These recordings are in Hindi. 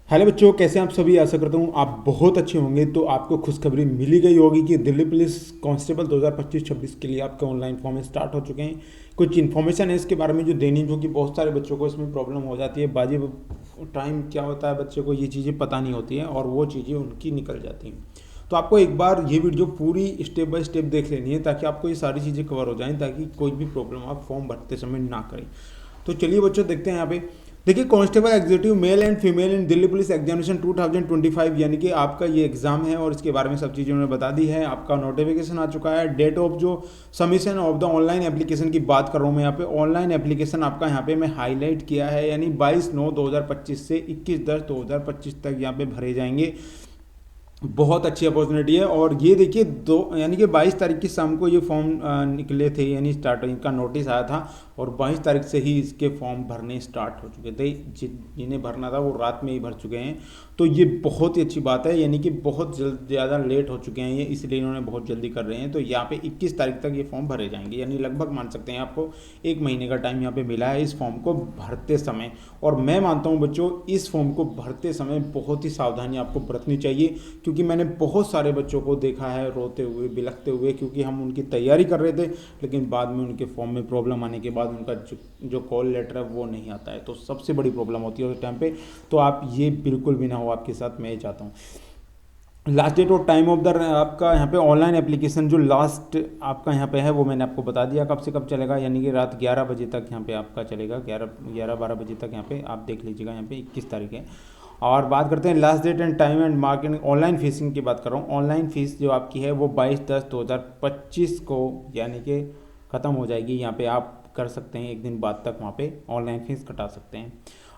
हेलो बच्चों, कैसे हैं आप सभी। आशा करता हूँ आप बहुत अच्छे होंगे। तो आपको खुशखबरी मिली गई होगी कि दिल्ली पुलिस कांस्टेबल 2025-26 के लिए आपके ऑनलाइन फॉर्म स्टार्ट हो चुके हैं। कुछ इन्फॉर्मेशन है इसके बारे में जो देनी, जो कि बहुत सारे बच्चों को इसमें प्रॉब्लम हो जाती है। बाजी टाइम क्या होता है, बच्चे को ये चीज़ें पता नहीं होती हैं और वो चीज़ें उनकी निकल जाती हैं। तो आपको एक बार ये वीडियो पूरी स्टेप बाय स्टेप देख लेनी है ताकि आपको ये सारी चीज़ें कवर हो जाएं, ताकि कोई भी प्रॉब्लम आप फॉर्म भरते समय ना करें। तो चलिए बच्चों, देखते हैं यहाँ पे। देखिए, constable executive male and female in Delhi police examination 2025, यानी कि आपका ये एग्जाम है और इसके बारे में सब चीज़ें उन्होंने बता दी है। आपका नोटिफिकेशन आ चुका है। डेट ऑफ जो submission of the online application की बात कर रहा हूँ मैं यहाँ पे। ऑनलाइन एप्लीकेशन आपका यहाँ पे मैं हाईलाइट किया है, यानी 22/9/2025 से 21/10/2025 तक यहाँ पे भरे जाएंगे। बहुत अच्छी अपॉर्चुनिटी है। और ये देखिए, दो यानी कि 22 तारीख की शाम को ये फॉर्म निकले थे, यानी स्टार्ट इनका नोटिस आया था और 22 तारीख से ही इसके फॉर्म भरने स्टार्ट हो चुके थे। जिन्हें भरना था वो रात में ही भर चुके हैं। तो ये बहुत ही अच्छी बात है, यानी कि बहुत ज़्यादा लेट हो चुके हैं ये, इसलिए इन्होंने बहुत जल्दी कर रहे हैं। तो यहाँ पे 21 तारीख तक ये फॉर्म भरे जाएंगे, यानी लगभग मान सकते हैं आपको 1 महीने का टाइम यहाँ पे मिला है इस फॉर्म को भरते समय। और मैं मानता हूँ बच्चों, इस फॉर्म को भरते समय बहुत ही सावधानी आपको बरतनी चाहिए, क्योंकि मैंने बहुत सारे बच्चों को देखा है रोते हुए, बिलखते हुए, क्योंकि हम उनकी तैयारी कर रहे थे लेकिन बाद में उनके फॉर्म में प्रॉब्लम आने के बाद उनका जो कॉल लेटर है वो नहीं आता है। तो सबसे बड़ी प्रॉब्लम होती है उस टाइम पे। तो आप ये बिल्कुल भी ना हो आपके साथ, मैं ये चाहता हूँ। लास्ट डेट और टाइम ऑफ द आपका यहाँ पे ऑनलाइन एप्लीकेशन जो लास्ट आपका यहाँ पे है वो मैंने आपको बता दिया कब से कब चलेगा, यानी कि रात 11 बजे तक यहाँ पे आपका चलेगा। 11-12 बजे तक यहाँ पे आप देख लीजिएगा। यहाँ पे 21 तारीख है। और बात करते हैं last date and time and marketing online phishing की बात कर रहा हूँ। ऑनलाइन फीस जो आपकी है वो 22/10/2025 को यानी कि ख़त्म हो जाएगी। यहाँ पे आप कर सकते हैं एक दिन बाद तक वहाँ पे ऑनलाइन फीस कटा सकते हैं।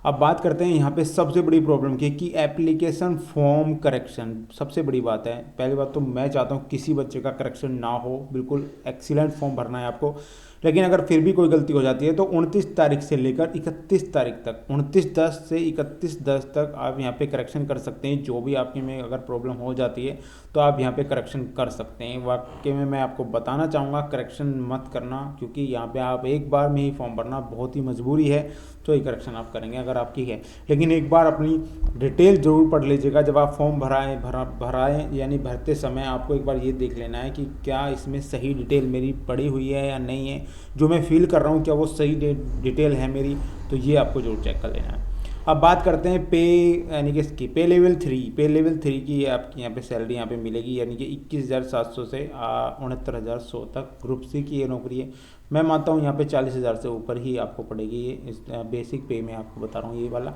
अब बात करते हैं यहाँ पे सबसे बड़ी प्रॉब्लम की, कि एप्लीकेशन फॉर्म करेक्शन सबसे बड़ी बात है। पहली बात तो मैं चाहता हूँ किसी बच्चे का करेक्शन ना हो, बिल्कुल एक्सीलेंट फॉर्म भरना है आपको। लेकिन अगर फिर भी कोई गलती हो जाती है तो 29 तारीख से लेकर 31 तारीख तक, 29/10 से 31/10 तक आप यहाँ पे करेक्शन कर सकते हैं। जो भी आपके में अगर प्रॉब्लम हो जाती है तो आप यहाँ पे करेक्शन कर सकते हैं। वाकई में मैं आपको बताना चाहूँगा, करेक्शन मत करना, क्योंकि यहाँ पे आप एक बार में ही फॉर्म भरना बहुत ही मजबूरी है। तो ये करेक्शन आप करेंगे अगर आपकी है। लेकिन एक बार अपनी डिटेल जरूर पढ़ लीजिएगा जब आप फॉर्म भराएं, यानी भरते समय आपको एक बार ये देख लेना है कि क्या इसमें सही डिटेल मेरी पड़ी हुई है या नहीं है, जो मैं फील कर रहा हूँ क्या वो सही डिटेल है मेरी। तो ये आपको जरूर चेक कर लेना है। अब बात करते हैं पे, यानी कि इसकी पे लेवल 3 की आपकी यहाँ पे सैलरी यहाँ पे मिलेगी, यानी कि 21,700 से 69,100 तक। ग्रुप सी की ये नौकरी है। मैं मानता हूँ यहाँ पे 40,000 से ऊपर ही आपको पड़ेगी ये, इस बेसिक पे में आपको बता रहा हूँ ये वाला।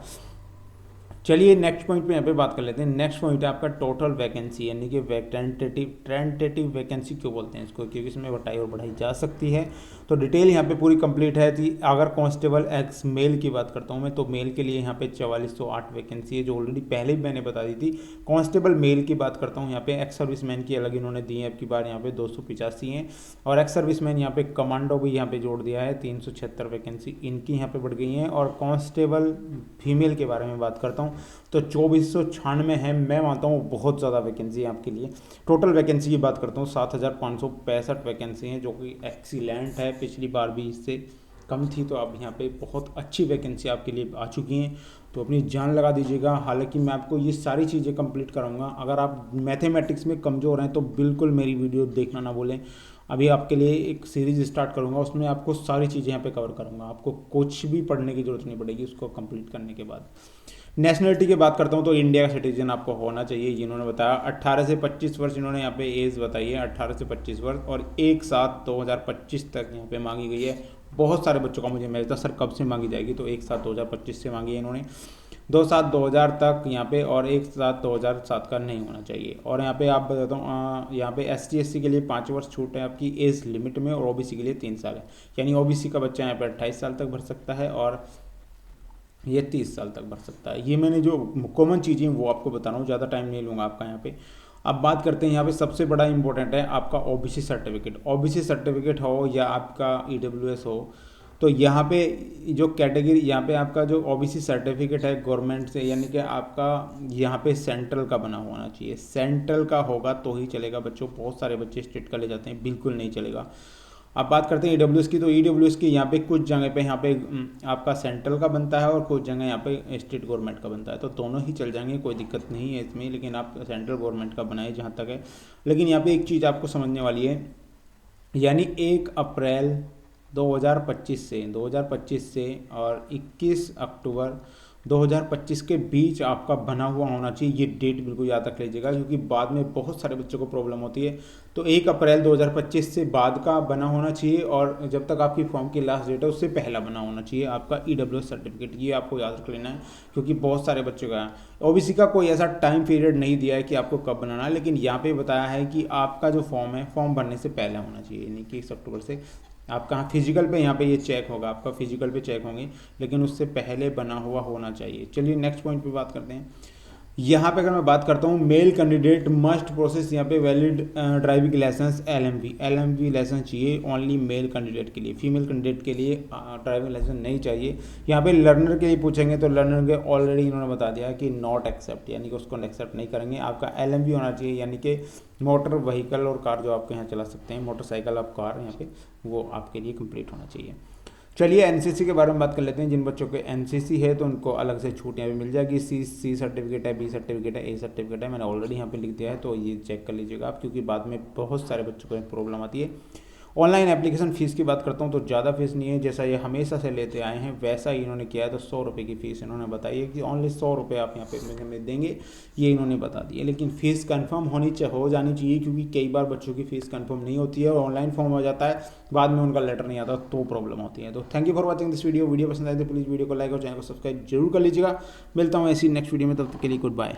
चलिए नेक्स्ट पॉइंट पे यहाँ पे बात कर लेते हैं। नेक्स्ट पॉइंट है आपका टोटल वैकेंसी, यानी कि टेंटेटिव वैकेंसी क्यों बोलते हैं इसको, क्योंकि इसमें बढ़ाई और बढ़ाई जा सकती है। तो डिटेल यहाँ पे पूरी कंप्लीट है थी। अगर कांस्टेबल एक्स मेल की बात करता हूँ मैं, तो मेल के लिए यहाँ पे 4408 वैकेंसी है, जो ऑलरेडी पहले भी मैंने बता दी थी। कांस्टेबल मेल की बात करता हूँ यहाँ पे, एक्स सर्विसमैन की अलग इन्होंने दी है। अब की बार यहाँ पे 285 हैं, और एक्स सर्विसमैन यहाँ पे कमांडो भी यहाँ पे जोड़ दिया है, 376 वैकेंसी इनकी यहाँ पे बढ़ गई हैं। और कांस्टेबल फीमेल के बारे में बात करता हूँ तो 2496 है। मैं मानता हूँ बहुत ज़्यादा वैकेंसी है आपके लिए। टोटल वैकेंसी की बात करता हूँ 7,565 वैकेंसी हैं, जो कि एक्सीलेंट है। पिछली बार भी इससे कम थी, तो अब यहाँ पे बहुत अच्छी वैकेंसी आपके लिए आ चुकी हैं। तो अपनी जान लगा दीजिएगा। हालांकि मैं आपको ये सारी चीज़ें कंप्लीट कराऊंगा। अगर आप मैथमेटिक्स में कमज़ोर हैं तो बिल्कुल मेरी वीडियो देखना ना बोलें। अभी आपके लिए एक सीरीज़ स्टार्ट करूंगा, उसमें आपको सारी चीज़ें यहाँ पे कवर करूंगा। आपको कुछ भी पढ़ने की जरूरत नहीं पड़ेगी उसको कंप्लीट करने के बाद। नेशनलिटी की बात करता हूँ तो इंडिया का सिटीजन आपको होना चाहिए, इन्होंने बताया। 18 से 25 वर्ष इन्होंने यहाँ पे एज बताई है, 18 से 25 वर्ष, और 1/7/2025 तक यहाँ पे मांगी गई है। बहुत सारे बच्चों का मुझे मैसेज था, सर कब से मांगी जाएगी, तो 1/7/2025 से मांगी है इन्होंने। 2/7/2000 तक यहाँ पे, और 1/7/2007 का नहीं होना चाहिए। और यहाँ पे आप बताता हूँ, यहाँ पे ST/SC के लिए 5 वर्ष छूट है आपकी एज लिमिट में, और OBC के लिए 3 साल है। यानी OBC का बच्चा यहाँ पे 28 साल तक भर सकता है, और ये 30 साल तक भर सकता है। ये मैंने जो कॉमन चीज़ें वो आपको बता रहा हूँ, ज़्यादा टाइम नहीं लूँगा आपका यहाँ पे। अब बात करते हैं यहाँ पे सबसे बड़ा इंपॉर्टेंट है आपका OBC सर्टिफिकेट। OBC सर्टिफिकेट हो या आपका EWS हो, तो यहाँ पे जो कैटेगरी, यहाँ पे आपका जो OBC सर्टिफिकेट है गवर्नमेंट से, यानी कि आपका यहाँ पे सेंट्रल का बना होना चाहिए। सेंट्रल का होगा तो ही चलेगा बच्चों। बहुत सारे बच्चे स्टेट का ले जाते हैं, बिल्कुल नहीं चलेगा। अब बात करते हैं EWS की, तो EWS की यहाँ पे कुछ जगह पे यहाँ पे आपका सेंट्रल का बनता है और कुछ जगह यहाँ पे स्टेट गवर्नमेंट का बनता है, तो दोनों ही चल जाएंगे, कोई दिक्कत नहीं है इसमें, लेकिन आप सेंट्रल गवर्नमेंट का बनाए जहाँ तक है। लेकिन यहाँ पे एक चीज़ आपको समझने वाली है, यानी 1 अप्रैल 2025 से और 21 अक्टूबर 2025 के बीच आपका बना हुआ होना चाहिए। ये डेट बिल्कुल याद रख लीजिएगा, क्योंकि बाद में बहुत सारे बच्चों को प्रॉब्लम होती है। तो 1 अप्रैल 2025 से बाद का बना होना चाहिए, और जब तक आपकी फॉर्म की लास्ट डेट है उससे पहला बना होना चाहिए आपका EWS सर्टिफिकेट। ये आपको याद रख लेना है, क्योंकि बहुत सारे बच्चों का है। OBC का कोई ऐसा टाइम पीरियड नहीं दिया है कि आपको कब बनाना है, लेकिन यहाँ पे बताया है कि आपका जो फॉर्म है फॉर्म भरने से पहले होना चाहिए, यानी कि 1 अक्टूबर से। आपका फिजिकल पे यहाँ पे ये चेक होगा, आपका फिजिकल पे चेक होंगे, लेकिन उससे पहले बना हुआ होना चाहिए। चलिए नेक्स्ट पॉइंट पे बात करते हैं। यहाँ पे अगर मैं बात करता हूँ, मेल कैंडिडेट मस्ट प्रोसेस यहाँ पे valid driving license LMV license चाहिए ओनली मेल कैंडिडेट के लिए। फीमेल कैंडिडेट के लिए ड्राइविंग लाइसेंस नहीं चाहिए। यहाँ पे लर्नर के लिए पूछेंगे तो लर्नर के ऑलरेडी इन्होंने बता दिया कि नॉट एक्सेप्ट, यानी कि उसको एक्सेप्ट नहीं करेंगे। आपका LMV होना चाहिए, यानी कि मोटर व्हीकल और कार जो आपके यहाँ चला सकते हैं, मोटरसाइकिल और कार यहाँ पे, वो आपके लिए कंप्लीट होना चाहिए। चलिए NCC के बारे में बात कर लेते हैं। जिन बच्चों के NCC है तो उनको अलग से छूट यहाँ पे मिल जाएगी। C सर्टिफिकेट है, B सर्टिफिकेट है, A सर्टिफिकेट है, मैंने ऑलरेडी यहाँ पे लिख दिया है, तो ये चेक कर लीजिएगा आप, क्योंकि बाद में बहुत सारे बच्चों को प्रॉब्लम आती है। ऑनलाइन एप्लीकेशन फ़ीस की बात करता हूँ तो ज़्यादा फीस नहीं है, जैसा ये हमेशा से लेते आए हैं वैसा ही इन्होंने किया है। तो 100 रुपये की फ़ीस इन्होंने बताई है कि ओनली 100 रुपये आप यहाँ पे में देंगे, ये इन्होंने बता दिया। लेकिन फ़ीस कंफर्म हो जानी चाहिए, क्योंकि कई बार बच्चों की फ़ीस कंफर्म नहीं होती है और ऑनलाइन फॉर्म हो जाता है, बाद में उनका लेटर नहीं आता तो प्रॉब्लम होती है। तो thank you for watching this video पसंद आए तो प्लीज़ वीडियो को लाइक और चैनल को सब्सक्राइब जरूर कर लीजिएगा। मिलता हूँ ऐसी नेक्स्ट वीडियो में, तब तक के लिए गुड बाय।